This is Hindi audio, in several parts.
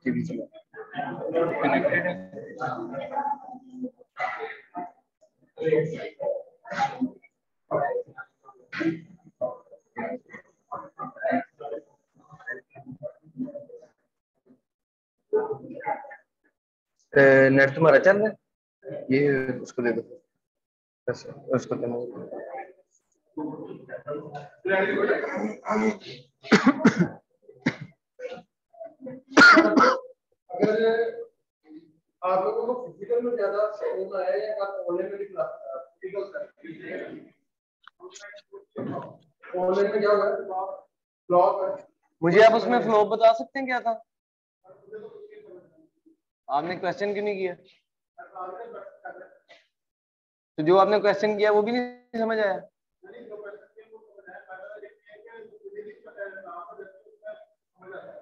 टीवी चला कनेक्टेड है। नेट तुम्हारा चल रहा है? ये उसको दे दो, उसको दे दो। अगर आप लोगों को फिजिकल में ज्यादा समझ आया या आप ऑनलाइन में भी ऑनलाइन में क्या होगा ब्लॉग, मुझे आप उसमें फ्लो बता सकते हैं क्या था? आपने क्वेश्चन क्यों नहीं किया? तो जो आपने क्वेश्चन किया वो भी नहीं समझ आया?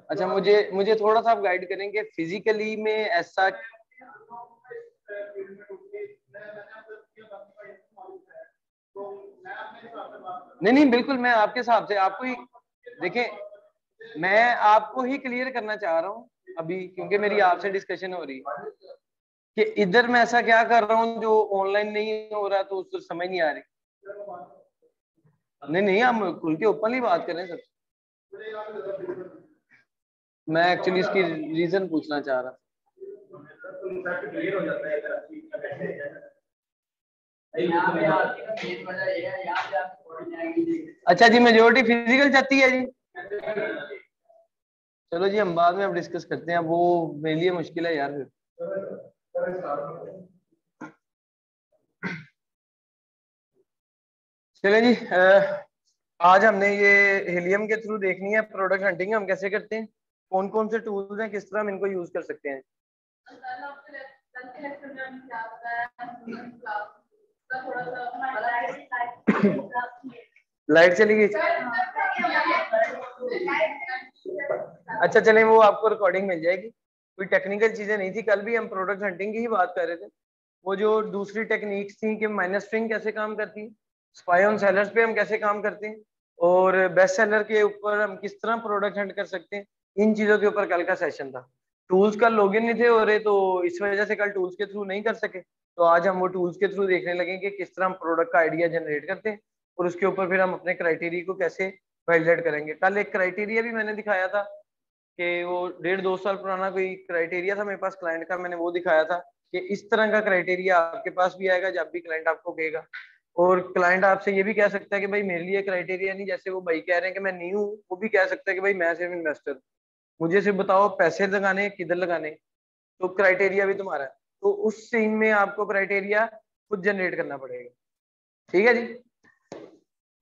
अच्छा, मुझे थोड़ा सा आप गाइड करेंगे फिजिकली में ऐसा। नहीं बिल्कुल, मैं आपके हिसाब से आपको ही देखें, मैं आपको ही क्लियर करना चाह रहा हूँ अभी, क्योंकि मेरी आपसे डिस्कशन हो रही है कि इधर मैं ऐसा क्या कर रहा हूँ जो ऑनलाइन नहीं हो रहा, तो उसको समझ नहीं आ रही। नहीं हम खुल के ओपनली बात करें सर। मैं एक्चुअली इसकी रीजन पूछना चाह रहा। अच्छा जी, मेजोरिटी फिजिकल चाहती है जी। चलो जी, हम बाद में अब डिस्कस करते हैं, वो मेरे लिए मुश्किल है यार फिर। चले जी, आज हमने ये हीलियम के थ्रू देखनी है प्रोडक्ट हंटिंग हम कैसे करते हैं, कौन कौन से टूल्स हैं, किस तरह हम इनको यूज कर सकते हैं। लाइट चली गई? अच्छा चलें, वो आपको रिकॉर्डिंग मिल जाएगी, कोई टेक्निकल चीजें नहीं थी। कल भी हम प्रोडक्ट हंटिंग की ही बात कर रहे थे। वो जो दूसरी टेक्निक्स थी कि माइनस स्ट्रिंग कैसे काम करती है, स्पाई ऑन सेलर्स पे हम कैसे काम करते हैं, और बेस्ट सेलर के ऊपर हम किस तरह प्रोडक्ट हंट कर सकते हैं, इन चीजों के ऊपर कल का सेशन था। टूल्स का लॉगिन नहीं थे हो रहे, तो इस वजह से कल टूल्स के थ्रू नहीं कर सके। तो आज हम वो टूल्स के थ्रू देखने लगे कि किस तरह हम प्रोडक्ट का आइडिया जनरेट करते हैं, और उसके ऊपर फिर हम अपने क्राइटेरिया को कैसे वैलिडेट करेंगे। कल एक क्राइटेरिया भी मैंने दिखाया था कि वो 1.5-2 साल पुराना कोई क्राइटेरिया था मेरे पास क्लाइंट का, मैंने वो दिखाया था कि इस तरह का क्राइटेरिया आपके पास भी आएगा जब भी क्लाइंट आपको कहेगा। और क्लाइंट आपसे ये भी कह सकता है कि भाई मेरे लिए क्राइटेरिया नहीं, जैसे वो भाई कह रहे हैं कि मैं नहीं हूँ, वो भी कह सकता है कि भाई मैं सिर्फ इन्वेस्टर, मुझे सिर्फ बताओ पैसे लगाने किधर लगाने, तो क्राइटेरिया भी तुम्हारा है। तो उस सीन में आपको क्राइटेरिया खुद जनरेट करना पड़ेगा। ठीक है जी।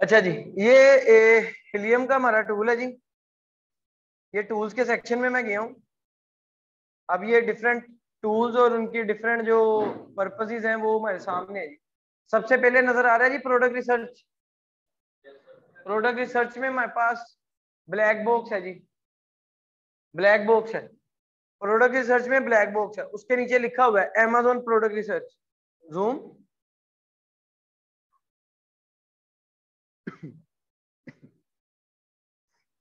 अच्छा जी, ये हीलियम का हमारा टूल है जी। ये टूल्स के सेक्शन में मैं गया हूँ। अब ये डिफरेंट टूल्स और उनकी डिफरेंट जो पर्पसेस हैं वो हमारे सामने है जी। सबसे पहले नजर आ रहा है जी प्रोडक्ट रिसर्च। प्रोडक्ट रिसर्च में हमारे पास ब्लैक बॉक्स है जी, ब्लैक बॉक्स है। प्रोडक्ट रिसर्च में ब्लैक बॉक्स है, उसके नीचे लिखा हुआ है Amazon प्रोडक्ट रिसर्च। जूम,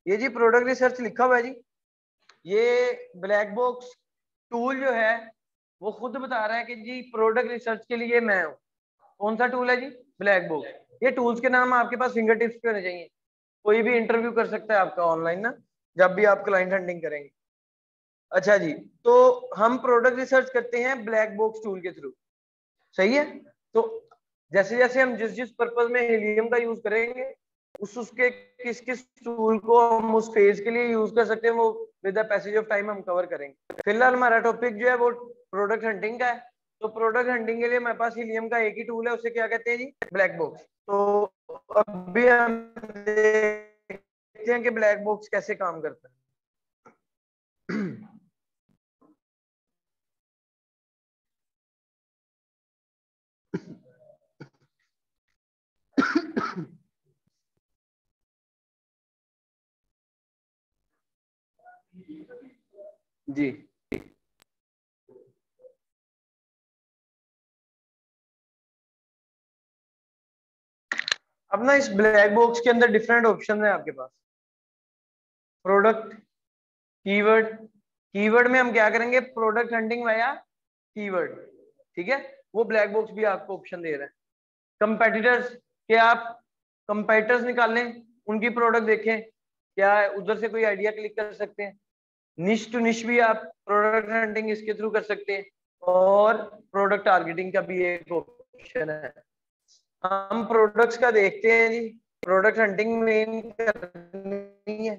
ये जी प्रोडक्ट रिसर्च लिखा हुआ है जी। ये ब्लैक बॉक्स टूल जो है वो खुद बता रहा है कि जी प्रोडक्ट रिसर्च के लिए मैं हूँ। कौन सा टूल है जी? Black box. ये टूल्स के नाम आपके पास फिंगर टिप्स पे होने चाहिए, कोई भी इंटरव्यू कर सकता है आपका ऑनलाइन ना, जब भी आप क्लाइंट हंटिंग करेंगे। अच्छा जी, तो हम प्रोडक्ट रिसर्च करते हैं ब्लैक बॉक्स टूल के थ्रू, सही है। तो जैसे जैसे हम जिस जिस पर्पज में हीलियम का यूज करेंगे, उसके किस किस टूल को हम उस फेज के लिए यूज कर सकते हैं, वो with the passage of time हम कवर करेंगे। फिलहाल हमारा टॉपिक जो है वो प्रोडक्ट हंटिंग का है। तो प्रोडक्ट हंटिंग के लिए हमारे पास हीलियम का एक ही टूल है, उसे क्या कहते हैं जी? Black box. तो अभी हम देखते हैं कि ब्लैक बॉक्स कैसे काम करता है। जी, अब ना इस ब्लैक बॉक्स के अंदर डिफरेंट ऑप्शन है आपके पास। प्रोडक्ट, कीवर्ड, कीवर्ड में हम क्या करेंगे, प्रोडक्ट हंटिंग वाया कीवर्ड, ठीक है। वो ब्लैक बॉक्स भी आपको ऑप्शन दे रहा है। कंपेटिटर्स के आप कंपेटिटर्स निकाल लें, उनकी प्रोडक्ट देखें, क्या उधर से कोई आइडिया क्लिक कर सकते हैं। निश टू निश भी आप प्रोडक्ट हंटिंग इसके थ्रू कर सकते हैं, और प्रोडक्ट टारगेटिंग का भी एक ऑप्शन है। हम प्रोडक्ट्स का देखते हैं जी, प्रोडक्ट हंटिंग मेन करनी है।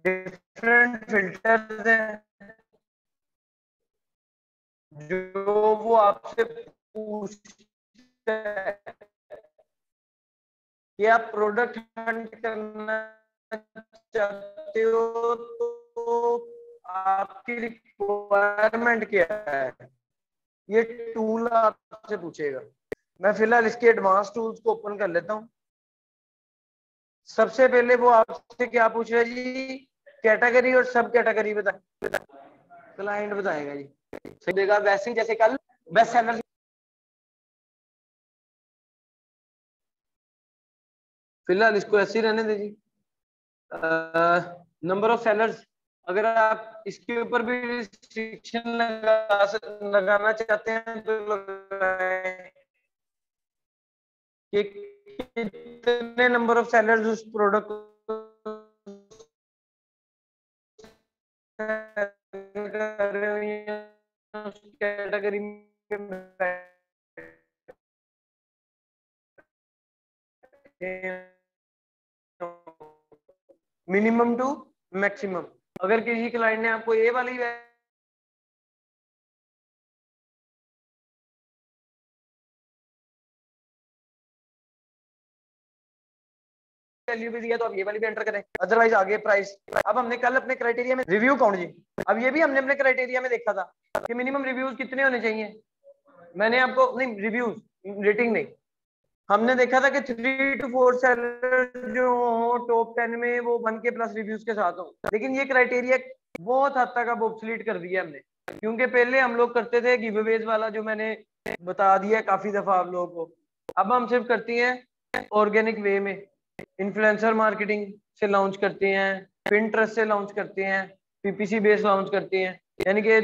डिफरेंट फिल्टर्स हैं जो वो आपसे पूछता है कि आप प्रोडक्ट हंट करना चाहते हो तो आपकी रिक्वायरमेंट क्या है, ये टूल आपसे पूछेगा। मैं फिलहाल इसके एडवांस टूल्स को ओपन कर लेता हूँ। सबसे पहले वो आपसे क्या पूछ रहा है जी, कैटेगरी और सब कैटेगरी बताए, क्लाइंट बताएगा जी, सही देगा। वैसे ही जैसे कल बेस्ट सेलर, फिलहाल इसको ऐसे ही रहने दीजिए। नंबर ऑफ सेलर्स, अगर आप इसके ऊपर भी रिस्ट्रिक्शन लगाना चाहते हैं तो लगाएं कि कितने नंबर ऑफ सेलर्स उस प्रोडक्ट कैटेगरी में मिनिमम टू मैक्सिमम। अगर किसी क्लाइंट ने आपको ये वाली वैल्यू भी दिया तो आप ये वाली भी एंटर करें, अदरवाइज आगे प्राइस। अब हमने कल अपने क्राइटेरिया में रिव्यू काउंट जी, अब ये भी हमने अपने क्राइटेरिया में देखा था कि मिनिमम रिव्यूज कितने होने चाहिए। मैंने आपको नहीं, रिव्यूज रेटिंग नहीं, हमने देखा था कि 3 to 4 सेलर जो हो टॉप 10 में वो 1 के प्लस रिव्यूज के साथ हो। लेकिन ये क्राइटेरिया बहुत हद तक अब ऑब्सोलीट कर दिया हमने, क्योंकि पहले हम लोग करते थे गिव अवेज वाला, जो मैंने बता दिया काफी दफा आप लोगों को। अब हम सिर्फ करती हैं ऑर्गेनिक वे में, इन्फ्लुएंसर मार्केटिंग से लॉन्च करते हैं, पिंटरेस्ट से लॉन्च करते हैं, पीपीसी बेस लॉन्च करते हैं, यानी कि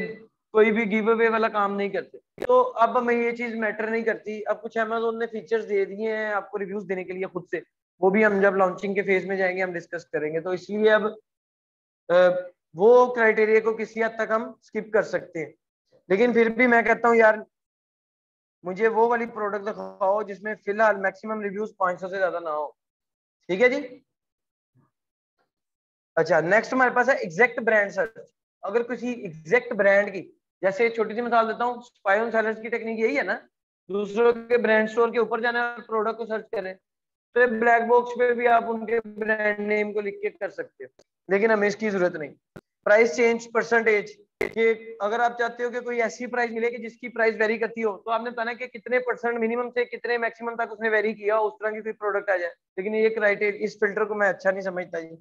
कोई भी गिव अवे वाला काम नहीं करते। तो अब हमें ये चीज मैटर नहीं करती। अब कुछ अमेज़न ने फीचर्स दे दिए हैं आपको रिव्यूज देने के लिए खुद से, वो भी हम जब लॉन्चिंग के फेज में जाएंगे हम डिस्कस करेंगे। तो इसलिए अब वो क्राइटेरिया को किसी हद तक हम स्किप कर सकते हैं। लेकिन फिर भी मैं कहता हूँ यार, मुझे वो वाली प्रोडक्ट दिखाओ जिसमें फिलहाल मैक्सिमम रिव्यूज 500 से ज्यादा ना हो। ठीक है जी। अच्छा, नेक्स्ट हमारे पास है एग्जैक्ट ब्रांड सर्च। अगर किसी एग्जैक्ट ब्रांड की, जैसे छोटी सी मिसाल देता हूँ, स्पाई ऑन सेलर्स की टेक्निक यही है ना, दूसरों के ब्रांड स्टोर के ऊपर जाना है, प्रोडक्ट को सर्च करें, तो ब्लैक बॉक्स पे भी आप उनके ब्रांड नेम को लिख के कर सकते हो, लेकिन हमें इसकी जरूरत नहीं। प्राइस चेंज परसेंटेज, कि अगर आप चाहते हो कि कोई ऐसी प्राइस मिले कि जिसकी प्राइस वेरी करती हो, तो आपने बताना कि कितने परसेंट मिनिमम से कितने मैक्सिमम तक उसने वेरी किया, उस तरह की कोई प्रोडक्ट आ जाए। लेकिन ये क्राइटेरिया, इस फिल्टर को मैं अच्छा नहीं समझता जी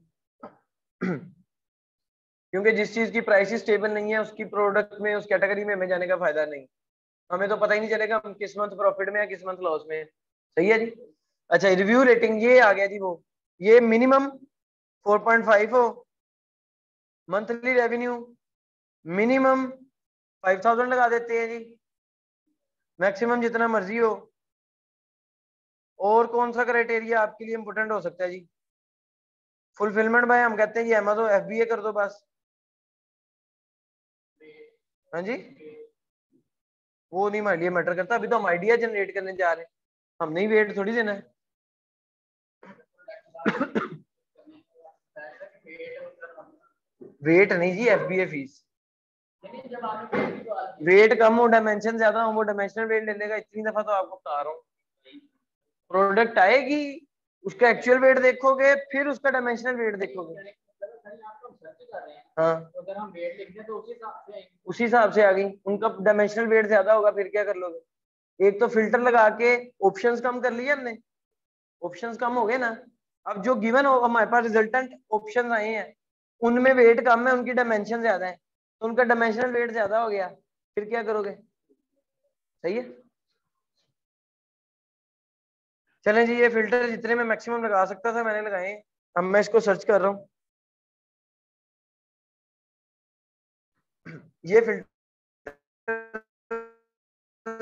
क्योंकि जिस चीज की प्राइस स्टेबल नहीं है उसकी प्रोडक्ट में, उस कैटेगरी में हमें जाने का फायदा नहीं। हमें तो पता ही नहीं चलेगा हम किस मंथ प्रॉफिट में है किस मंथ लॉस में है। सही है जी। अच्छा, रिव्यू रेटिंग ये आ गया जी, वो ये मिनिमम 4.5 हो, मंथली रेवेन्यू मिनिमम 5000 लगा देते हैं जी, मैक्सिमम जितना मर्जी हो। और कौन सा क्राइटेरिया आपके लिए इंपोर्टेंट हो सकता है जी? फुलफिलमेंट भाई हम कहते हैं जी अमेज़न एफबीए कर दो बस। हाँ जी, वो नहीं हमारे लिए मैटर करता, अभी तो हम आइडिया जनरेट करने जा रहे हैं, हम नहीं वेट थोड़ी देना है वेट नहीं जी, एफबीए फीस। वेट कम हो डायमेंशन ज्यादा हो, वो डायमेंशनल वेट ले लेगा, इतनी दफा तो आपको बता रहा हूँ। प्रोडक्ट आएगी, उसका एक्चुअल वेट देखोगे, फिर उसका डायमेंशनल वेट देखोगे। हाँ, अगर हम वेट लिख दें तो उसी हिसाब से आ गई। उनका डायमेंशनल वेट ज्यादा होगा, फिर क्या कर लोगे? एक तो फिल्टर लगा के ऑप्शंस कम कर लिए हमने, ऑप्शंस कम हो गए ना। अब जो गिवन हो हमारे पास रिजल्टेंट ऑप्शंस आए हैं, उनमें वेट कम है, उनकी डायमेंशन ज्यादा है, तो उनका डायमेंशनल वेट ज्यादा हो गया, फिर क्या करोगे? सही है। चलें जी, ये फिल्टर जितने में मैक्सिमम लगा सकता था मैंने लगाए। अब मैं इसको सर्च कर रहा हूँ। ये फिल्टर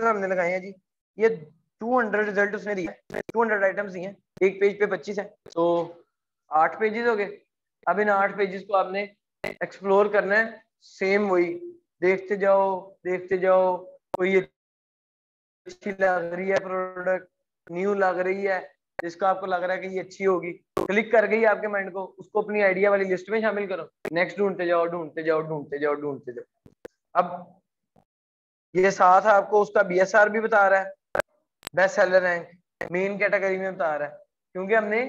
हमने लगाए हैं जी। ये 200 रिजल्ट उसने दिए, 200 आइटम्स दिए हैं, एक पेज पे 25 है, तो 8 पेजेस हो गए। अब इन 8 पेजेस को आपने एक्सप्लोर करना है, सेम वही देखते जाओ देखते जाओ। कोई अच्छी लग रही है प्रोडक्ट, न्यू लग रही है, जिसका आपको लग रहा है कि ये अच्छी होगी, क्लिक कर गई आपके माइंड को, उसको अपनी आइडिया वाली लिस्ट में शामिल करो, नेक्स्ट ढूंढते जाओ ढूंढते जाओ ढूंढते जाओ ढूंढते जाओ। अब ये साथ आपको उसका BSR भी बता रहा है, best seller rank main category में बता रहा है, क्योंकि हमने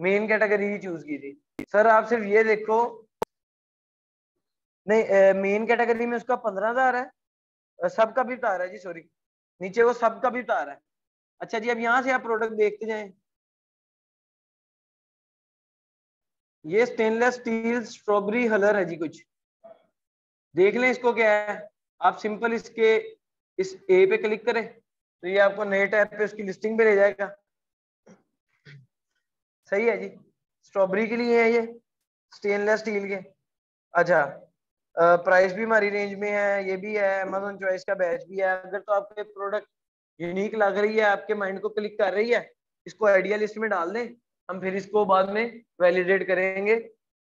मेन कैटेगरी ही चूज की थी। सर आप सिर्फ ये देखो, नहीं मेन कैटेगरी में उसका 15,000 है, सबका भी बता रहा है जी, सॉरी नीचे वो सबका भी बता रहा है। अच्छा जी, अब यहाँ से आप प्रोडक्ट देखते जाएं। ये स्टेनलेस स्टील स्ट्रॉबेरी हलर है जी, कुछ देख लें इसको क्या है। आप सिंपल इसके इस ए पे क्लिक करें तो ये आपको नए टैब पे उसकी लिस्टिंग पे ले जाएगा। सही है जी, स्ट्रॉबेरी के लिए है ये, स्टेनलेस स्टील के। अच्छा प्राइस भी हमारी रेंज में है, ये भी है, अमेज़न चॉइस का बैच भी है। अगर तो आपके प्रोडक्ट यूनिक लग रही है, आपके माइंड को क्लिक कर रही है, इसको आइडिया लिस्ट में डाल दें, हम फिर इसको बाद में वैलिडेट करेंगे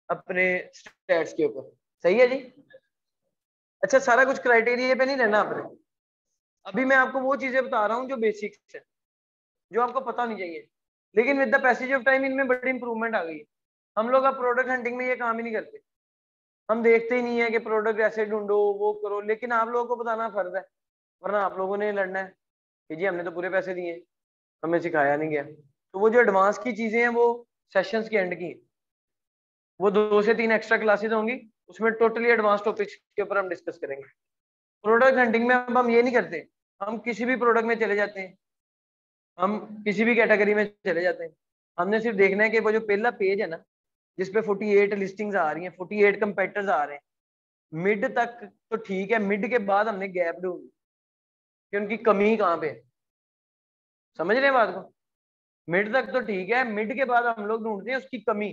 अपने स्टैट्स के ऊपर। सही है जी। अच्छा सारा कुछ क्राइटेरिया पे नहीं रहना आपने, अभी मैं आपको वो चीजें बता रहा हूँ जो बेसिक्स है, जो आपको पता नहीं चाहिए, लेकिन with the passage of time इनमें बड़ी इंप्रूवमेंट आ गई है। हम लोग अब प्रोडक्ट हंटिंग में ये काम ही नहीं करते, हम देखते ही नहीं है कि प्रोडक्ट ऐसे ढूंढो वो करो, लेकिन आप लोगों को बताना फर्ज है, वरना आप लोगों ने लड़ना है कि जी हमने तो पूरे पैसे दिए, हमें सिखाया नहीं गया। तो वो जो एडवांस की चीजें हैं वो सेशंस के एंड की हैं, वो 2 से 3 एक्स्ट्रा क्लासेस होंगी, उसमें टोटली एडवांस टॉपिक्स के ऊपर हम डिस्कस करेंगे। प्रोडक्ट हंटिंग में अब हम ये नहीं करते, हम किसी भी प्रोडक्ट में चले जाते हैं, हम किसी भी कैटेगरी में चले जाते हैं, हमने सिर्फ देखना है कि वो जो पहला पेज है ना, जिसपे 48 लिस्टिंग्स आ रही हैं, 48 कंपेटिटर्स आ रहे हैं, मिड तक तो ठीक है, मिड के बाद हमने गैप ढूंढी कि उनकी कमी कहाँ पे है। समझ रहे हैं बात को? मिड तक तो ठीक है, मिड के बाद हम लोग ढूंढते हैं उसकी कमी।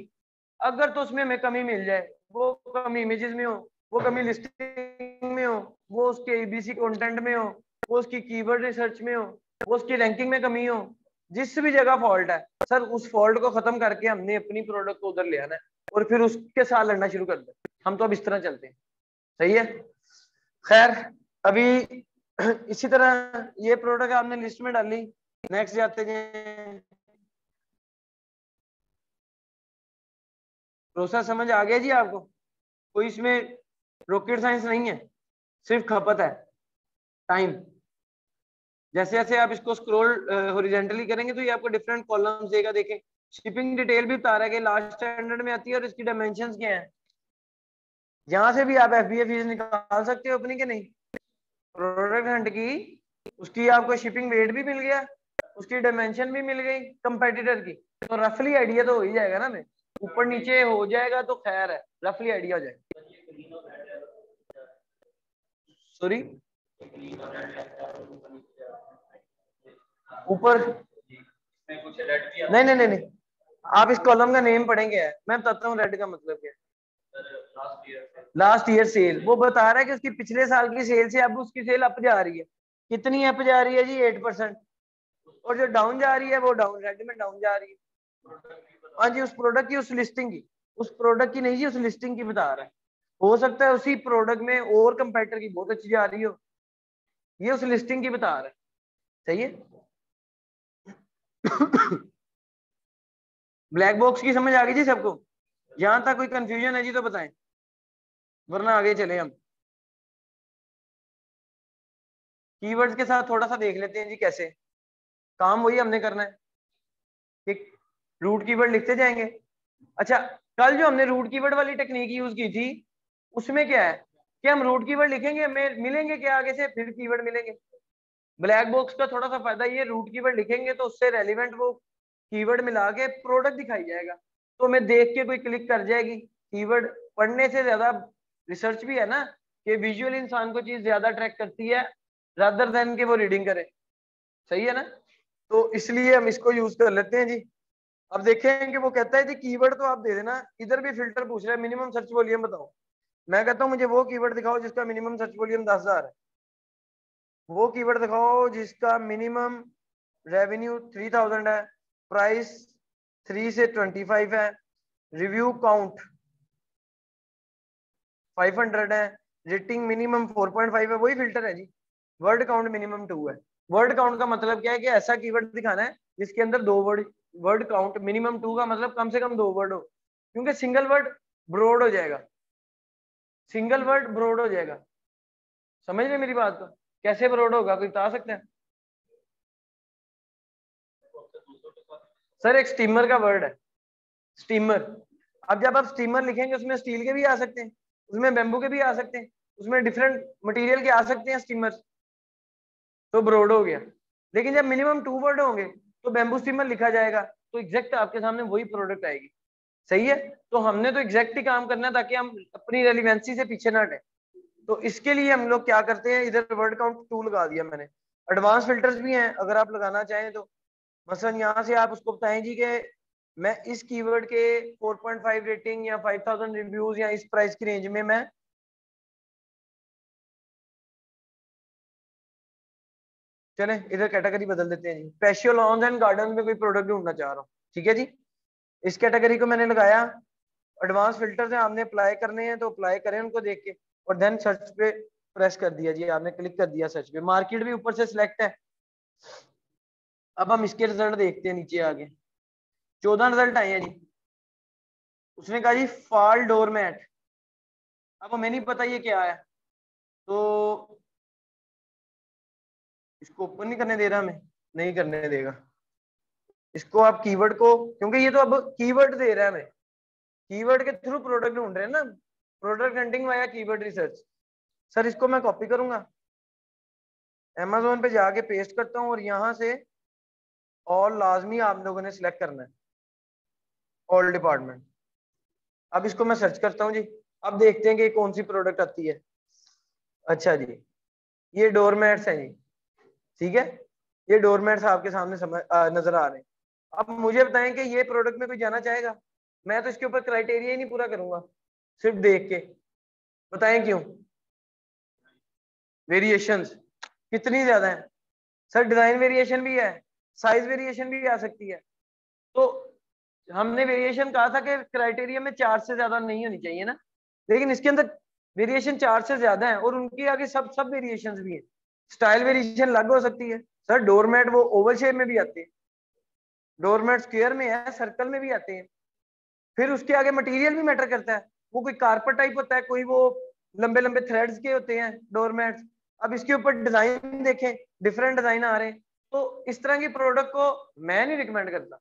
अगर तो उसमें हमें कमी मिल जाए, वो कमी इमेजेस में हो, वो कमी लिस्टिंग में हो, वो उसके एबीसी कंटेंट में हो, वो उसकी कीवर्ड रिसर्च में हो, वो उसकी रैंकिंग में कमी हो, जिस भी जगह फॉल्ट है सर, उस फॉल्ट को खत्म करके हमने अपनी प्रोडक्ट को उधर ले आना है और फिर उसके साथ लड़ना शुरू कर दे। हम तो अब इस तरह चलते हैं। सही है। खैर अभी इसी तरह ये प्रोडक्ट आपने लिस्ट में डाली, नेक्स्ट जाते हैं। प्रोसेस समझ आ गया जी आपको? कोई इसमें रॉकेट साइंस नहीं है, सिर्फ खपत है टाइम। जैसे जैसे आप इसको स्क्रॉल हॉरिजॉन्टली करेंगे तो ये आपको डिफरेंट कॉलम्स देगा। देखें शिपिंग डिटेल भी बता रहा है कि लास्ट स्टैंडर्ड में आती है और इसकी डायमेंशंस क्या है। यहाँ से भी आप FBA फीस निकाल सकते हो अपनी के नहीं, प्रोडक्ट हंट की, उसकी आपको शिपिंग वेट भी मिल गया, उसकी डायमेंशन भी मिल गई कंपेटिटर की, तो रफली आइडिया तो हो ही जाएगा ना। मैं ऊपर नीचे हो जाएगा तो खैर है, रफली आइडिया हो जाएगा। सॉरी ऊपर नहीं नहीं नहीं नहीं, आप इस कॉलम का नेम पढ़ेंगे, मैं बताता हूँ रेड का मतलब क्या है। लास्ट ईयर सेल वो बता रहा है कि उसकी पिछले साल की सेल से अब उसकी सेल अप जा रही है। कितनी अप जा रही है जी? 8%। और जो डाउन जा रही है वो डाउन, रेड में डाउन जा रही है। हाँ जी, उस प्रोडक्ट की, उस लिस्टिंग की, उस प्रोडक्ट की नहीं जी, उस लिस्टिंग की बता रहा है। हो सकता है उसी प्रोडक्ट में और कंपेटिटर की बहुत अच्छी जा रही हो, ये उस लिस्टिंग की बता रहा है। सही है। ब्लैक बॉक्स की समझ आ गई जी सबको? यहां तक कोई कंफ्यूजन है जी तो बताएं, वरना आगे चले हम। कीवर्ड्स के साथ थोड़ा सा देख लेते हैं जी कैसे काम, वही हमने करना है कि रूट कीवर्ड लिखते जाएंगे। अच्छा कल जो हमने रूट कीवर्ड वाली टेक्निक यूज की थी, उसमें क्या है कि हम रूट कीवर्ड लिखेंगे, मिलेंगे क्या आगे से, फिर कीवर्ड मिलेंगे। ब्लैक बॉक्स का थोड़ा सा फायदा ये, रूट कीवर्ड लिखेंगे तो उससे रेलिवेंट वो कीवर्ड मिला के प्रोडक्ट दिखाई जाएगा, तो हमें देख के कोई क्लिक कर जाएगी। कीवर्ड पढ़ने से ज्यादा रिसर्च भी है ना, कि विजुअल इंसान को चीज ज्यादा अट्रैक्ट करती है रादर देन के वो रीडिंग करे। सही है ना? तो इसलिए हम इसको यूज कर लेते हैं जी। अब देखें कि वो कहता है जी कीवर्ड तो आप दे देना, इधर भी फिल्टर पूछ रहा है मिनिमम सर्च वॉल्यूम बताओ। मैं कहता हूँ मुझे वो कीवर्ड दिखाओ जिसका मिनिमम सर्च वॉल्यूम 10,000 है, वो कीवर्ड दिखाओ जिसका मिनिमम रेवेन्यू 3,000 है, प्राइस 3 से 25 है, रिव्यू काउंट 500 है, रेटिंग मिनिमम 4.5 है, वही फिल्टर है जी। वर्ड काउंट मिनिमम 2 है। वर्ड काउंट का मतलब क्या है कि ऐसा कीवर्ड दिखाना है जिसके अंदर 2 वर्ड, वर्ड काउंट मिनिमम 2 का मतलब कम से कम 2 वर्ड हो, क्योंकि सिंगल वर्ड ब्रॉड हो जाएगा, सिंगल वर्ड ब्रॉड हो जाएगा। समझ रहे मेरी बात को? कैसे ब्रॉड होगा कोई बता सकते हैं? सर एक स्टीमर का वर्ड है, स्टीमर। अब जब आप स्टीमर लिखेंगे उसमें स्टील के भी आ सकते हैं, उसमें बेम्बू के भी आ सकते हैं, उसमें डिफरेंट मटेरियल के आ सकते हैं स्टीमर, तो ब्रॉड हो गया। लेकिन जब मिनिमम 2 वर्ड होंगे तो बेम्बू स्टीमर लिखा जाएगा, तो एग्जैक्ट आपके सामने वही प्रोडक्ट आएगी। सही है? तो हमने तो एग्जैक्ट ही काम करना है ताकि हम अपनी रेलिवेंसी से पीछे ना हटे। तो इसके लिए हम लोग क्या करते हैं, इधर वर्ड काउंट 2 लगा दिया मैंने। एडवांस फिल्टर्स भी हैं अगर आप लगाना चाहें तो, मसलन यहाँ से आप उसको बताएं जी कि मैं इस कीवर्ड के 4.5 रेटिंग या 5,000 रिव्यूज या इस प्राइस की रेंज में मैं, चले इधर कैटेगरी बदल देते हैं जी, स्पेशल लॉन्स एंड गार्डन में कोई प्रोडक्ट ढूंढना चाह रहा हूँ। ठीक है जी, इस कैटेगरी को मैंने लगाया, एडवांस फिल्टर है आपने अप्लाई करने हैं तो अप्लाई करें उनको देख के, और देन सर्च पे प्रेस कर दिया जी, आपने क्लिक कर दिया सर्च पे, मार्केट भी ऊपर से सिलेक्ट है। अब हम इसके रिजल्ट देखते हैं नीचे आगे, 14 रिजल्ट आए हैं जी। उसने कहा जी फॉल डोरमैट, अब हमें नहीं पता ये क्या है, तो इसको ओपन नहीं करने दे रहा, हमें नहीं करने देगा इसको। आप कीवर्ड को, क्योंकि ये तो अब कीवर्ड दे रहा है हमें, कीवर्ड के थ्रू प्रोडक्ट ढूंढ रहे हैं ना, product hunting via keyword research. Sir इसको मैं कॉपी करूंगा, अमेजोन पे जाके पेस्ट करता हूँ, और यहाँ से ऑल लाजमी आप लोगों ने सिलेक्ट करना है, ऑल डिपार्टमेंट। अब इसको मैं सर्च करता हूँ जी, अब देखते हैं कि कौन सी प्रोडक्ट आती है। अच्छा जी, ये डोरमैट्स हैं जी। ठीक है, ये डोरमैट्स आपके सामने नजर आ रहे हैं। अब मुझे बताएं कि ये प्रोडक्ट में कोई जाना चाहेगा? मैं तो इसके ऊपर क्राइटेरिया ही नहीं पूरा करूंगा, सिर्फ देख के। बताएं क्यों? वेरिएशंस कितनी ज्यादा है सर, डिजाइन वेरिएशन भी है, साइज वेरिएशन भी आ सकती है। तो हमने वेरिएशन कहा था कि क्राइटेरिया में 4 से ज्यादा नहीं होनी चाहिए ना, लेकिन इसके अंदर वेरिएशन 4 से ज्यादा है, और उनके आगे सब सब वेरिएशन भी है। स्टाइल वेरिएशन अलग हो सकती है सर, डोरमेट वो ओवल शेप में भी आते हैं, डोरमेट स्क्वायर में है, सर्कल में भी आते हैं। फिर उसके आगे मटेरियल भी मैटर करता है, वो कोई कारपेट टाइप होता है, कोई वो लंबे लंबे थ्रेड्स के होते हैं डोरमेट्स। अब इसके ऊपर डिजाइन देखें, डिफरेंट डिजाइन आ रहे हैं। तो इस तरह की प्रोडक्ट को मैं नहीं रिकमेंड करता।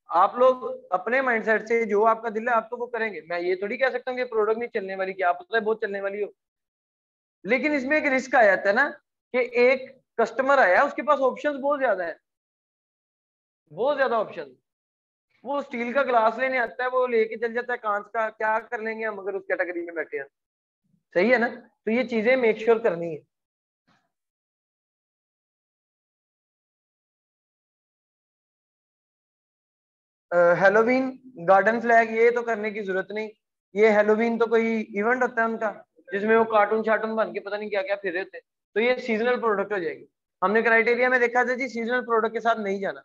आप लोग अपने माइंडसेट से जो आपका दिल है आप तो वो करेंगे, मैं ये थोड़ी कह सकता हूँ कि प्रोडक्ट नहीं चलने वाली, क्या पता है बहुत चलने वाली हो। लेकिन इसमें एक रिस्क आ जाता है ना, कि एक कस्टमर आया उसके पास ऑप्शंस बहुत ज्यादा है, बहुत ज्यादा ऑप्शन। वो स्टील का ग्लास लेने आता है, वो लेके चल जाता है कांच का, क्या कर लेंगे हम अगर उस कैटेगरी में बैठे हैं? सही है ना? तो ये चीजें मेक श्योर करनी है। हेलोवीन, गार्डन फ्लैग, ये तो करने की जरूरत नहीं। ये हेलोवीन तो कोई इवेंट होता है उनका, जिसमें वो कार्टून शार्टून बन के पता नहीं क्या क्या फिर रहे थे, तो ये सीजनल प्रोडक्ट हो जाएगी। हमने क्राइटेरिया में देखा था जी सीजनल प्रोडक्ट के साथ नहीं जाना।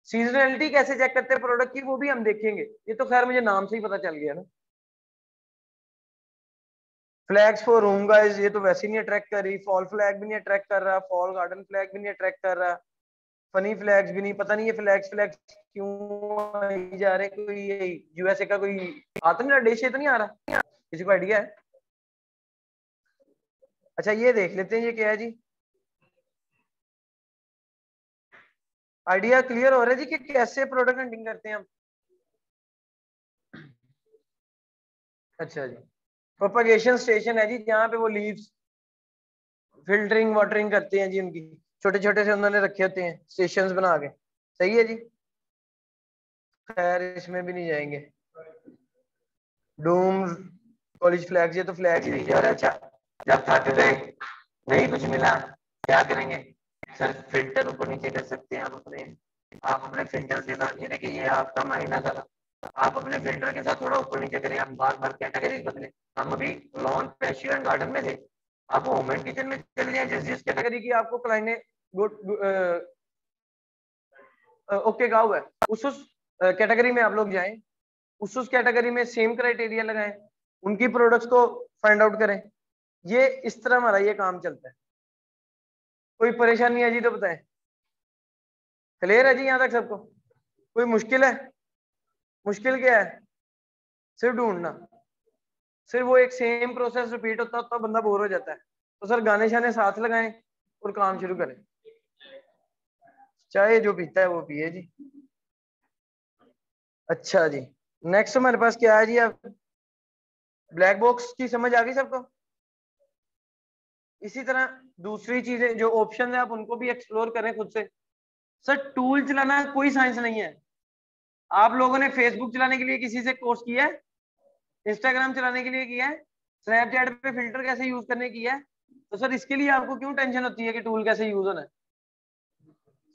सीजनलिटी कैसे चेक करते हैं प्रोडक्ट की, वो भी हम देखेंगे, ये तो खैर मुझे नाम से ही पता चल गया ना। फ्लैग्स फॉर रूम गाइस, ये तो वैसे ही नहीं अट्रैक्ट कर रही, फॉल फ्लैग भी नहीं अट्रैक्ट कर रहा, फॉल गार्डन फ्लैग भी नहीं अट्रैक्ट कर रहा, फनी फ्लैग्स भी नहीं, पता नहीं ये फ्लैग्स फ्लैग्स क्यों जा रहे हैं। कोई ये यूएसए का कोई आता नहीं, डिश तो नहीं आ रहा, किसी को आइडिया है? अच्छा ये देख लेते हैं ये क्या है जी, आइडिया क्लियर हो रहा है जी कि कैसे प्रोडक्ट हंटिंग करते हैं हम। अच्छा जी, प्रोपगेशन स्टेशन है जी, जहाँ पे वो लीव्स फिल्टरिंग वाटरिंग करते हैं जी, उनकी छोटे छोटे से उन्होंने रखे होते हैं स्टेशंस बना के। सही है जी, खैर इसमें भी नहीं जाएंगे। डूम कॉलेज फ्लैग्स, ये तो फ्लैग्स ही और अच्छा, जब खाते रहे नहीं कुछ मिला क्या करेंगे? सर फिल्टर ऊपर नीचे कर सकते हैं आप अपने आप अपने फिल्टर के साथ, ये देखिए ये आपका माइनस आ, आप अपने फिल्टर के साथ थोड़ा ऊपर नीचे करें, आप बार बार कैटेगरी बदले। हम अभी लॉन पेस्ट्री एंड गार्डन में थे, आप होम एंड किचन में चले जाए, जिस जिस कैटेगरी की आपको क्लाइंट ने ओके कहा हुआ है, उस कैटेगरी में आप लोग जाएं, उस कैटेगरी में सेम क्राइटेरिया लगाएं, उनकी प्रोडक्ट्स को फाइंड आउट करें। ये इस तरह हमारा ये काम चलता है। कोई परेशानी है जी तो बताएं। क्लियर है जी यहाँ तक सबको? कोई मुश्किल है? मुश्किल क्या है? सिर्फ ढूंढना, सिर्फ वो एक सेम प्रोसेस रिपीट होता होता बंदा बोर हो जाता है। तो सर गाने शाने साथ लगाएं और काम शुरू करें। चाहे जो पीता है वो पिए जी। अच्छा जी, नेक्स्ट हमारे पास क्या है जी? अब ब्लैक बॉक्स की समझ आ गई सबको? इसी तरह दूसरी चीजें जो ऑप्शन है आप उनको भी एक्सप्लोर करें खुद से। सर टूल चलाना कोई साइंस नहीं है। आप लोगों ने फेसबुक चलाने के लिए किसी से कोर्स किया है? इंस्टाग्राम चलाने के लिए किया है? स्नैपचैट पे फिल्टर कैसे यूज करने किया है? तो सर इसके लिए आपको क्यों टेंशन होती है कि टूल कैसे यूज होना है?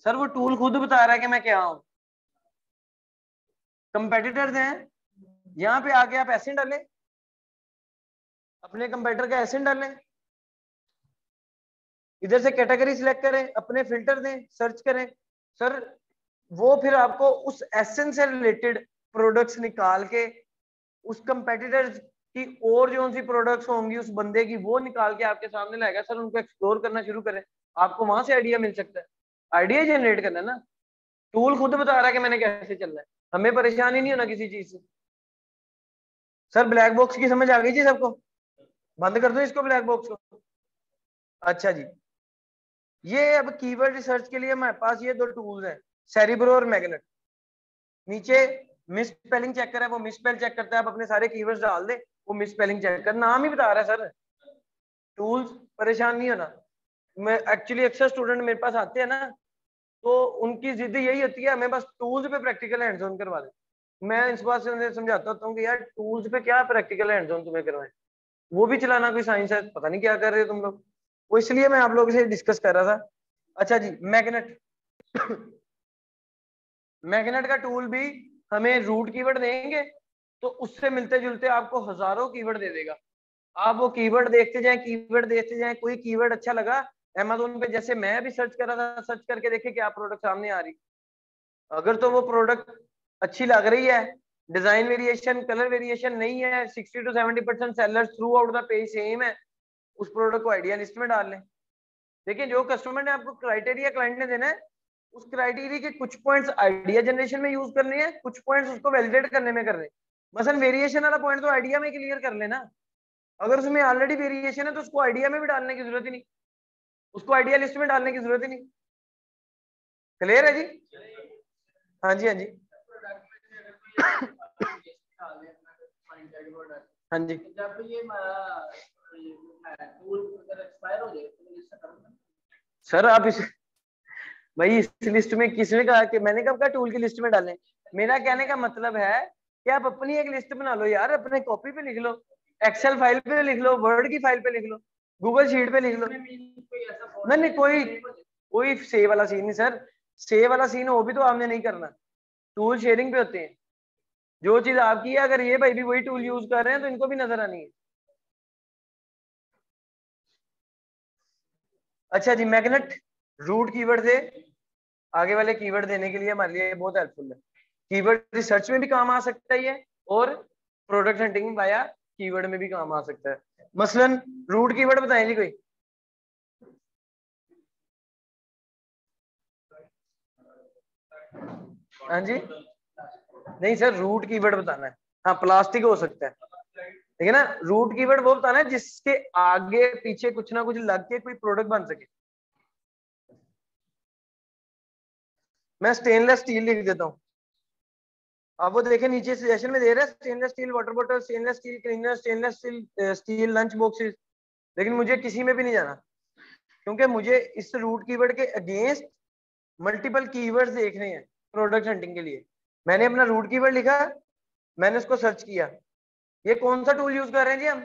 सर वो टूल खुद बता रहा है कि मैं क्या हूं। कंपेटिटर्स हैं, यहाँ पे आके आप एसिड डालें, अपने कंपेटिटर का एसिड डालें, इधर से कैटेगरी सिलेक्ट करें, अपने फिल्टर दें, सर्च करें। सर वो फिर आपको उस एसेंस से रिलेटेड प्रोडक्ट्स निकाल के उस कंपेटिटर की और जो सी प्रोडक्ट्स होंगी उस बंदे की वो निकाल के आपके सामने लाएगा। सर उनको एक्सप्लोर करना शुरू करें, आपको वहां से आइडिया मिल सकता है। आइडिया जनरेट करना है ना, टूल खुद बता रहा है कि मैंने कैसे चलना है, हमें परेशान ही नहीं होना किसी चीज से। सर ब्लैक बॉक्स की समझ आ गई जी सबको? बंद कर दो इसको ब्लैक बॉक्स को। अच्छा जी, ये अब कीवर्ड रिसर्च के लिए हमारे पास ये दो टूल्स हैं, सेरिब्रो और मैग्नेट। नीचे मिस स्पेलिंग चेकर है, वो मिस स्पेल चेक करता है। आप अपने सारे कीवर्ड्स डाल दे, वो मिस स्पेलिंग चेक कर, नाम ही बता रहा है सर। टूल्स, परेशान नहीं होना। मैं एक्चुअली अक्सर स्टूडेंट मेरे पास आते हैं ना, तो उनकी जिद यही होती है हमें बस टूल्स पे प्रैक्टिकल हैंड्स ऑन करवा दे। मैं इस बात से उन्हें समझाता होता हूँ कि यार टूल्स पे क्या प्रैक्टिकल हैंड्स ऑन तुम्हें करवाएं, वो भी चलाना कोई साइंस है, पता नहीं क्या कर रहे हो तुम लोग। वो इसलिए मैं आप लोगों से डिस्कस कर रहा था। अच्छा जी, मैग्नेट। मैग्नेट का टूल भी हमें रूट कीवर्ड देंगे तो उससे मिलते जुलते आपको हजारों कीवर्ड दे देगा। आप वो कीवर्ड देखते जाएं, कीवर्ड देखते जाएं, कोई कीवर्ड अच्छा लगा अमेज़न पे, जैसे मैं भी सर्च कर रहा था, सर्च करके देखे क्या प्रोडक्ट सामने आ रही। अगर तो वो प्रोडक्ट अच्छी लग रही है, डिजाइन वेरिएशन, कलर वेरिएशन नहीं है, 60 to 70% seller through out the page same है, उस प्रोडक्ट को आइडिया लिस्ट में डाल लें। देखिए जो कस्टमर ने आपको क्राइटेरिया क्लाइंट ने देना है, उस क्राइटेरिया के कुछ पॉइंट्स आइडिया जनरेशन में यूज करने हैं, कुछ पॉइंट्स उसको वैलिडेट करने में करने हैं। मसलन वेरिएशन वाला पॉइंट तो आइडिया में क्लियर कर लेना। अगर उसमें ऑलरेडी वेरिएशन है तो उसको आइडिया में भी डालने की जरूरत ही नहीं, उसको आइडिया लिस्ट में डालने की जरूरत ही नहीं। क्लियर है जी? हाँ जी, हाँ जी। हाँ जी, जब ये एक्सपायर हो जाए सर आप इस भाई इस लिस्ट में किसने कहा कि मैंने कब कहा टूल की लिस्ट में डालें? मेरा कहने का मतलब है कि आप अपनी एक लिस्ट बना लो यार, अपने कॉपी पे लिख लो, एक्सेल फाइल पे लिख लो, वर्ड की फाइल पे लिख लो, गूगल शीट पे लिख लो। नहीं नहीं, कोई कोई सेव वाला सीन नहीं सर, सेव वाला सीन वो भी तो आपने नहीं करना, टूल शेयरिंग पे होते हैं। जो चीज आपकी है, अगर ये भाई भी वही टूल यूज कर रहे हैं तो इनको भी नजर आनी है। अच्छा जी, मैग्नेट रूट कीवर्ड से आगे वाले कीवर्ड देने के लिए हमारे लिए बहुत हेल्पफुल है। कीवर्ड रिसर्च में भी काम आ सकता है ये, और प्रोडक्ट हंटिंग वाया कीवर्ड में भी काम आ सकता है। मसलन रूट कीवर्ड बताएं जी कोई। हाँ जी, नहीं सर रूट कीवर्ड बताना है। हाँ प्लास्टिक हो सकता है, ठीक है ना। रूट कीवर्ड वो बताना है जिसके आगे पीछे कुछ ना कुछ लग के कोई प्रोडक्ट बन सके। मैं स्टेनलेस स्टील लिख देता हूँ, आप वो देखें नीचे सजेशन में दे रहे हैं stainless still water bottle, stainless steel cleaner, stainless steel steel lunch boxes. लेकिन मुझे किसी में भी नहीं जाना, क्योंकि मुझे इस रूट कीवर्ड के अगेंस्ट मल्टीपल कीवर्ड्स देखने हैं प्रोडक्ट हंटिंग के लिए। मैंने अपना रूट कीवर्ड लिखा, मैंने उसको सर्च किया। ये कौन सा टूल यूज कर रहे हैं जी हम?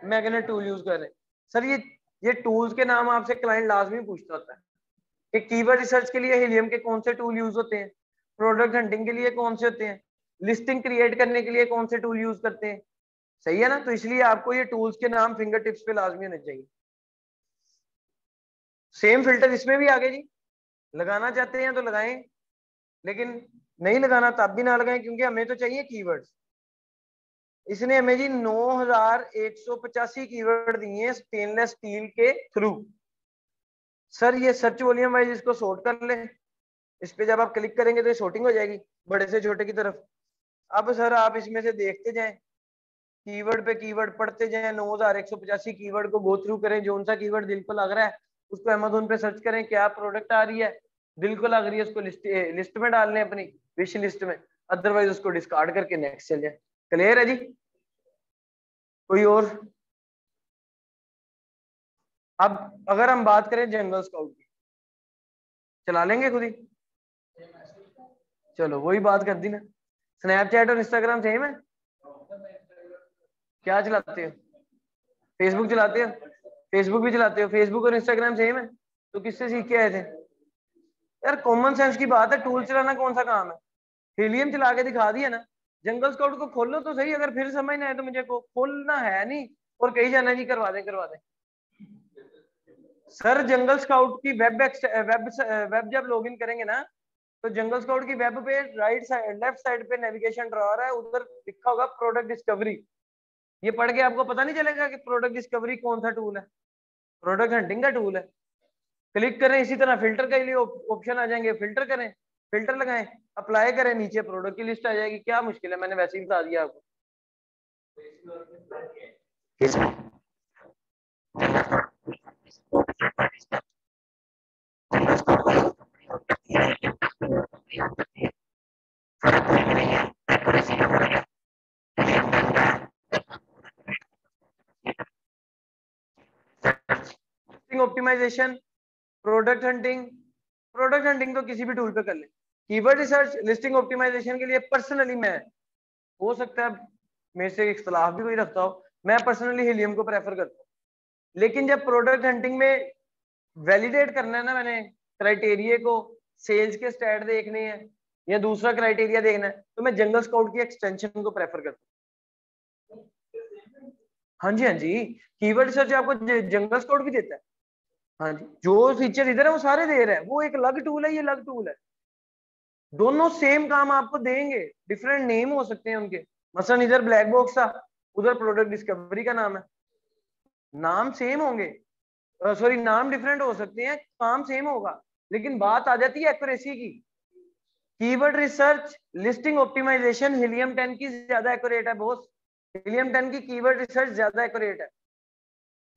मैग्नेट टूल यूज कर रहे हैं। सर ये टूल्स के नाम आपसे क्लाइंट लाजमी पूछता होता है। कि कीवर्ड रिसर्च के लिए हिलियम के कौन से टूल यूज होते हैं, प्रोडक्ट हंटिंग के लिए कौन से होते हैं, लिस्टिंग क्रिएट करने के लिए कौन से टूल यूज करते हैं। सही है ना? तो इसलिए आपको ये टूल्स के नाम फिंगर टिप्स पे लाजमी होने चाहिए। सेम फिल्टर इसमें भी आगे जी, लगाना चाहते हैं तो लगाएं, लेकिन नहीं लगाना तब भी ना लगाएं, क्योंकि हमें तो चाहिए कीवर्ड्स। इसने हमें जी 9185 कीवर्ड दिए हैं स्टेनलेस स्टील के थ्रू। सर ये सर्च वॉल्यूम वाइज इसको सॉर्ट कर ले, इस पे जब आप क्लिक करेंगे तो ये सॉर्टिंग हो जाएगी बड़े से छोटे की तरफ। अब सर आप इसमें से देखते जाएं, कीवर्ड पे कीवर्ड पढ़ते जाएं, 9185 कीवर्ड को गो थ्रू करें, जो सा कीवर्ड दिल को लग रहा है उसको अमेज़न पे सर्च करें, क्या प्रोडक्ट आ रही है दिल को लग रही है उसको लिस्ट में डाल लें, अपनी विश लिस्ट में, अदरवाइज उसको डिस्कार्ड करके नेक्स्ट चल जाए। क्लियर है जी? कोई और? अब अगर हम बात करें जंगल स्काउट की, चला लेंगे खुद ही? चलो वही बात कर दी ना। स्नैपचैट और इंस्टाग्राम सेम है? क्या चलाते हो? फेसबुक चलाते हो? फेसबुक भी चलाते हो? फेसबुक और इंस्टाग्राम सेम है? तो किससे सीख के आए थे यार? कॉमन सेंस की बात है, टूल चलाना कौन सा काम है? हीलियम चला के दिखा दिया ना। जंगल स्काउट को खोलो तो सही, अगर फिर समझ ना आए तो मुझे को खोलना है नहीं और कहीं जाना नहीं, करवा दें करवा दें। सर जंगल स्काउट की वेब जब लॉगिन करेंगे ना, तो जंगल स्काउट की वेब पे राइट साइड लेफ्ट साइड पे नेविगेशन ड्रॉअर है, उधर लिखा होगा प्रोडक्ट डिस्कवरी। ये पढ़ के आपको पता नहीं चलेगा कि प्रोडक्ट डिस्कवरी कौन सा टूल है? प्रोडक्ट हंटिंग का टूल है। क्लिक करें, इसी तरह फिल्टर के लिए ऑप्शन आ जाएंगे, फिल्टर करें, फिल्टर लगाएं, अप्लाई करें, नीचे प्रोडक्ट की लिस्ट आ जाएगी। क्या मुश्किल है? मैंने वैसे ही बता दिया आपको। Optimization, product hunting, product hunting तो किसी भी टूल पे कर ले। कीवर्ड रिसर्च, लिस्टिंग ऑप्टिमाइजेशन के लिए पर्सनली मैं, हो सकता है मेरे से इख्तलाफ भी कोई रखता हो, मैं पर्सनली हीलियम को प्रेफर करता हूँ। लेकिन जब प्रोडक्ट हंटिंग में वैलिडेट करना है ना, मैंने क्राइटेरिया को, सेल्स के स्टैट देखने हैं या दूसरा क्राइटेरिया देखना है, तो मैं जंगल स्काउट की एक्सटेंशन को प्रेफर करता हूँ। हाँ जी, हाँ जी, कीवर्ड रिसर्च आपको जंगल स्काउट भी देता है। हाँ जी, जो फीचर इधर है वो सारे दे रहा है, वो एक अलग टूल है, ये अलग टूल है। दोनों सेम काम आपको देंगे, डिफरेंट नेम हो सकते हैं उनके। मसलन इधर ब्लैक बॉक्स था, उधर प्रोडक्ट डिस्कवरी का नाम है, नाम सेम होंगे, सॉरी नाम डिफरेंट हो सकते हैं, काम सेम होगा, लेकिन बात आ जाती है एक्यूरेसी की। Keyword research, listing optimization Helium 10 की ज्यादा एक्यूरेट है बॉस। हीलियम 10 की कीवर्ड रिसर्च ज्यादा एक्यूरेट है।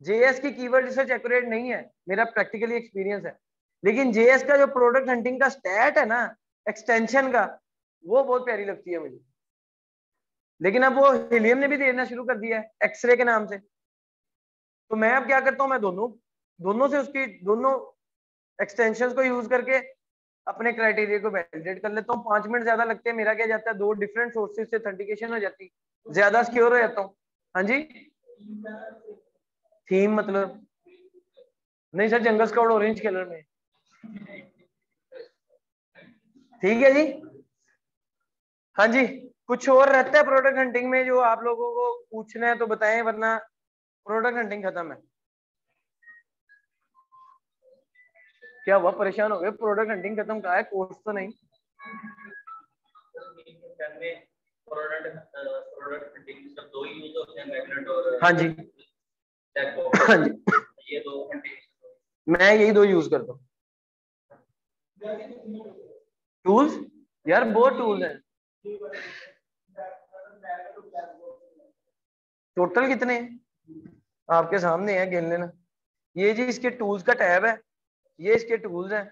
जेएस की कीवर्ड रिसर्च एक्यूरेट नहीं है, मेरा प्रैक्टिकली एक्सपीरियंस है। लेकिन जेएस का जो प्रोडक्ट हंटिंग का स्टैट है ना, एक्सटेंशन का, वो बहुत प्यारी लगती है मुझे। लेकिन अब वो हीलियम ने भी देना शुरू कर दिया है एक्सरे के नाम से। तो मैं अब क्या करता हूँ, मैं दोनों से उसकी दोनों एक्सटेंशंस को यूज करके अपने क्राइटेरिया को वैलिडेट कर लेता हूँ। 5 मिनट ज्यादा लगते हैं, मेरा क्या जाता है, 2 डिफरेंट सोर्सेज से ऑथेंटिकेशन हो जाती है, ज्यादा सिक्योर हो जाता हूँ। हाँ जी, थीम मतलब नहीं सर, जंगल स्काउट ऑरेंज कलर में। ठीक है जी। हाँ जी, कुछ और रहता है प्रोडक्ट हंटिंग में जो आप लोगों को पूछना है तो बताएं, वरना प्रोडक्ट हंटिंग खत्म है। क्या हुआ, परेशान हो गए? प्रोडक्ट हंटिंग खत्म कहा है, कोर्स तो नहीं। हाँ जी, हाँ जी, मैं यही 2 यूज करता हूँ। टूल्स यार बहुत टूल्स हैं। टोटल कितने हैं आपके सामने है, गिन लेना। ये जी इसके टूल्स का टैब है, ये इसके टूल्स हैं।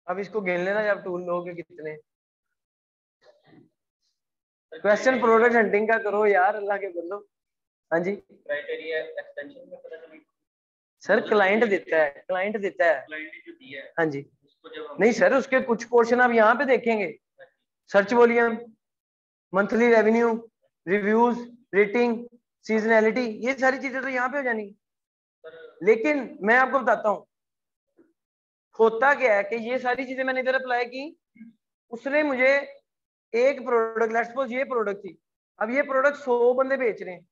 अब इसको गिन लेना जब टूल लोगे कितने। क्वेश्चन प्रोडक्ट हंटिंग का करो यार, अल्लाह के बंदो। हाँ जी, क्राइटेरिया एक्सटेंशन में पता चलेगा सर, क्लाइंट देता है, क्लाइंट देता है। हाँ जी, नहीं सर, उसके कुछ पोर्शन आप यहाँ पे देखेंगे, search volume, monthly revenue, reviews, rating, seasonality, ये सारी चीजें तो यहाँ पे हो जानी। लेकिन मैं आपको बताता हूँ होता क्या है कि ये सारी चीजें मैंने इधर अप्लाई की, उसने मुझे एक प्रोडक्ट, लेट्स सपोज ये प्रोडक्ट थी, अब ये प्रोडक्ट 100 बंदे बेच रहे हैं,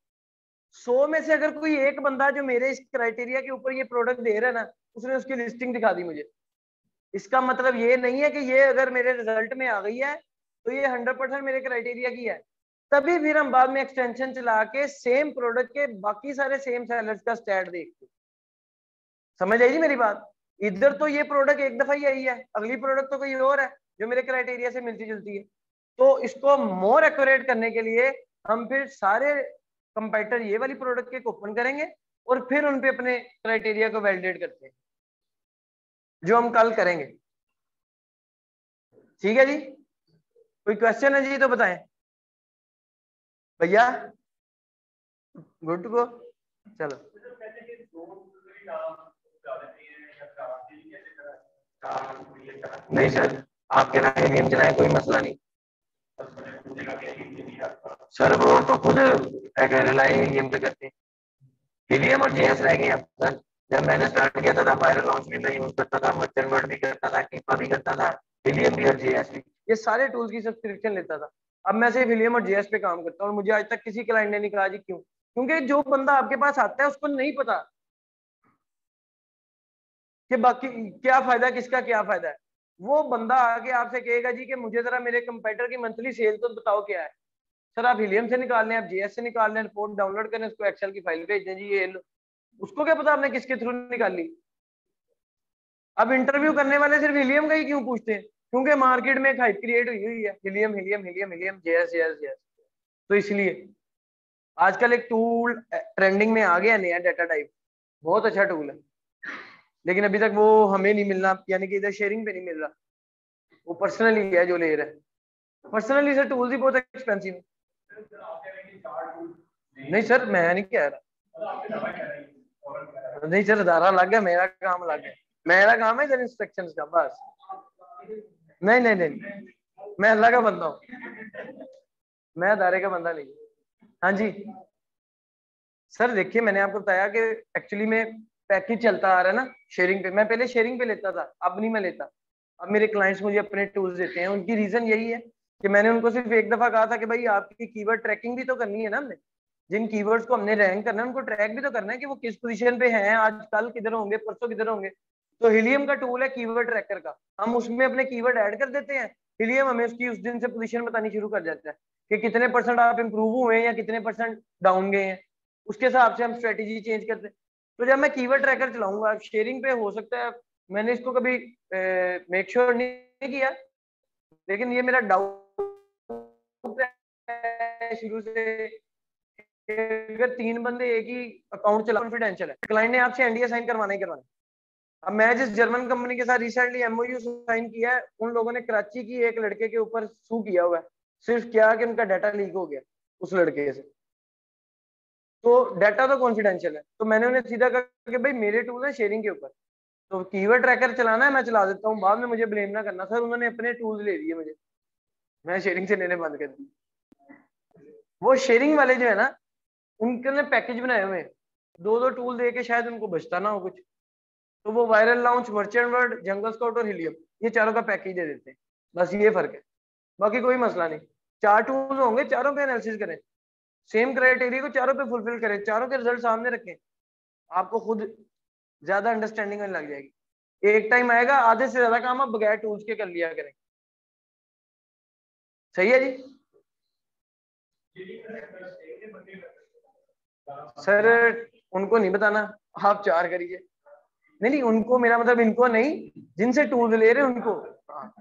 100 में से अगर कोई एक बंदा जो मेरे इस क्राइटेरिया के ऊपर ये प्रोडक्ट दे रहा है ना, उसने उसकी लिस्टिंग दिखा दी मुझे, इसका मतलब ये नहीं है कि ये अगर मेरे रिजल्ट में आ गई है तो ये 100% मेरे क्राइटेरिया की है। तभी फिर हम बाद में एक्सटेंशन चला के सेम प्रोडक्ट के बाकी सारे सेम सेलर्स का स्टैट देखते। समझ आई जी मेरी बात? इधर तो ये प्रोडक्ट एक दफा ही आई है, अगली प्रोडक्ट तो कोई और है जो मेरे क्राइटेरिया से मिलती जुलती है। तो इसको मोर एक्यूरेट करने के लिए हम फिर सारे कंपेटिटर ये वाली प्रोडक्ट के ओपन करेंगे और फिर उन पे अपने क्राइटेरिया को वैलिडेट करते हैं, जो हम कल करेंगे। ठीक है जी, कोई क्वेश्चन है जी तो बताएं भैया। गुड टू गो, चलो। नहीं सर, आपके ना गेम चलाए कोई मसला नहीं सर, वो तो खुद गेम पे करते हैं। हिलियम और जेएस रह गए अब सर। जब मैंने स्टार्ट किया था वायरल लॉन्च भी मैं यूज करता था, मर्चेंट वर्ड भी करता था, कीपा भी करता था, हिलियम भी और जेएस भी, ये सारे टूल्स की सब्सक्रिप्शन लेता था। अब मैं सिर्फ हिलियम और जेएस पे काम करता हूँ और मुझे आज तक किसी क्लाइंट ने नहीं कहा जी क्यों, क्योंकि जो बंदा आपके पास आता है उसको नहीं पता कि बाकी क्या फायदा, किसका क्या फायदा है। वो बंदा आके आपसे कहेगा जी कि मुझे जरा मेरे कंपेटिटर की मंथली सेल तो बताओ क्या है। सर आप हिलियम से निकाल लें, आप जेएस से निकाल लें, रिपोर्ट डाउनलोड करें, उसको एक्सेल की फाइल भेज दें जी, ये लो। उसको क्या पता आपने किसके थ्रू निकाली। अब इंटरव्यू करने वाले सिर्फ हिलियम का ही क्यों पूछते हैं, क्योंकि मार्केट में एक हाइप क्रिएट हुई हुई है, helium helium helium helium JS JS JS. तो इसलिए आजकल एक टूल ट्रेंडिंग में आ गया नया, डाटा टाइप, बहुत अच्छा टूल है, लेकिन अभी तक वो हमें नहीं मिलना, यानी कि इधर शेयरिंग पे नहीं मिल रहा। वो पर्सनली है जो ले रहा है, पर्सनली सर टूल्स ही बहुत एक्सपेंसिव है। नहीं सर मैं नहीं कह रहा, नहीं सर अदारा अलग है, मेरा काम अलग है, मेरा काम है इधर इंस्ट्रक्शन का बस। नहीं नहीं नहीं, मैं अल्लाह का बंदा हूँ, मैं अदारे का बंदा नहीं। हाँ जी सर, देखिए मैंने आपको बताया कि एक्चुअली में पैकेज चलता आ रहा है ना शेयरिंग पे, मैं पहले शेयरिंग पे लेता था, अब नहीं मैं लेता। अब मेरे क्लाइंट्स मुझे अपने टूल्स देते हैं, उनकी रीजन यही है कि मैंने उनको सिर्फ एक दफा कहा था कि भाई आपकी कीवर्ड ट्रैकिंग भी तो करनी है ना, हमने जिन कीवर्ड्स को हमने रैंक करना है उनको ट्रैक भी तो करना है कि वो किस पोजीशन पे हैं, आज कल किधर होंगे, परसों किधर होंगे। तो हिलियम का टूल है कीवर्ड ट्रैकर का, हम उसमें अपने कीवर्ड ऐड कर देते हैं, हिलियम हमें उसकी उस दिन से पोजीशन बतानी शुरू कर जाता है कि कितने परसेंट आप इंप्रूव हुए हैं या कितने परसेंट डाउन गए हैं, उसके हिसाब से हम स्ट्रेटेजी चेंज करते हैं। तो जब मैं कीवर्ड ट्रैकर चलाऊंगा शेयरिंग पे, हो सकता है मैंने इसको कभी मेक श्योर नहीं किया, लेकिन ये मेरा डाउट है शुरू से, अगर 3 बंदे एक ही अकाउंट चला, कॉन्फिडेंशियल है, क्लाइंट ने आपसे एनडीए साइन करवाना ही करवाना। अब मैं जिस जर्मन कंपनी के साथ रिसेंटली एमओयू साइन किया है, उन लोगों ने कराची की एक लड़के के ऊपर सू किया हुआ है, सिर्फ क्या कि उनका डाटा लीक हो गया उस लड़के से, तो डाटा तो कॉन्फिडेंशियल है। तो मैंने उन्हें सीधा कहा कि भाई मेरे टूल है शेयरिंग के ऊपर, तो कीवर्ड ट्रैकर चलाना है मैं चला देता हूँ, बाद में मुझे ब्लेम ना करना। सर उन्होंने अपने टूल्स ले लिए मुझे, मैं शेयरिंग से लेने बंद कर दी। वो शेयरिंग वाले जो है ना, उनके ने पैकेज बनाए हुए हैं, 2-2 टूल दे के शायद उनको बचता ना हो कुछ, तो वो वायरल लॉन्च, मर्चेंट वर्ड, जंगल स्काउट और हिलियम, ये चारों का पैकेज दे देते हैं, बस ये फर्क है, बाकी कोई मसला नहीं। 4 टूल होंगे, चारों पे एनालिसिस करें, सेम क्राइटेरिया को चारों पे फुलफिल करें, चारों के रिजल्ट सामने रखें, आपको खुद ज्यादा अंडरस्टैंडिंग में लग जाएगी। एक टाइम आएगा आधे से ज्यादा काम आप बगैर टूल्स के कर लिया करें। सही है जी सर, उनको नहीं बताना, आप 4 करिए। नहीं नहीं उनको, मेरा मतलब इनको नहीं, जिनसे टूल्स ले रहे हैं उनको, हाँ,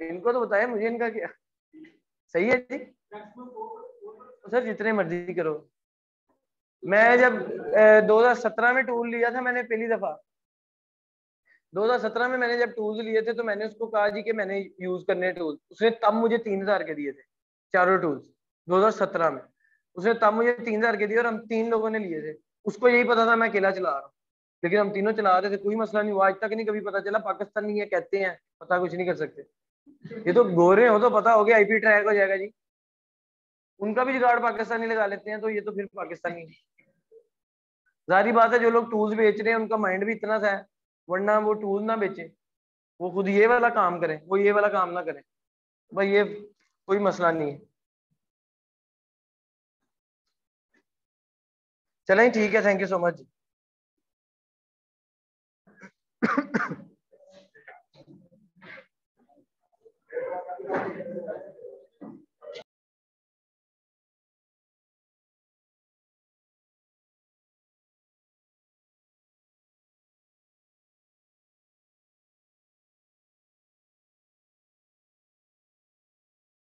इनको तो बताया, मुझे इनका क्या। सही है जी, तो सर जितने मर्जी करो। मैं जब 2017 में टूल लिया था मैंने पहली दफा, 2017 में मैंने जब टूल्स लिए थे तो मैंने उसको कहा जी कि मैंने यूज करने टूल, उसने तब मुझे 3000 के दिए थे चारों टूल्स, 2017 में उसने तब मुझे 3000 के दिए, और हम 3 लोगों ने लिए थे। उसको यही पता था मैं अकेला चला रहा हूँ, लेकिन हम तीनों चला रहे थे, कोई मसला नहीं हुआ, आज तक नहीं कभी पता चला। पाकिस्तानी है कहते हैं, पता कुछ नहीं कर सकते, ये तो गोरे हो तो पता हो गया आईपी ट्रैक हो जाएगा जी, उनका भी जुगाड़ पाकिस्तानी लगा लेते हैं, तो ये तो फिर पाकिस्तानी है। जारी बात है जो लोग टूल्स बेच रहे हैं उनका माइंड भी इतना सा है, वरना वो टूल ना बेचे, वो खुद ये वाला काम करें, वो ये वाला काम ना करें। भाई ये कोई मसला नहीं है। चलें ठीक है, थैंक यू सो मच।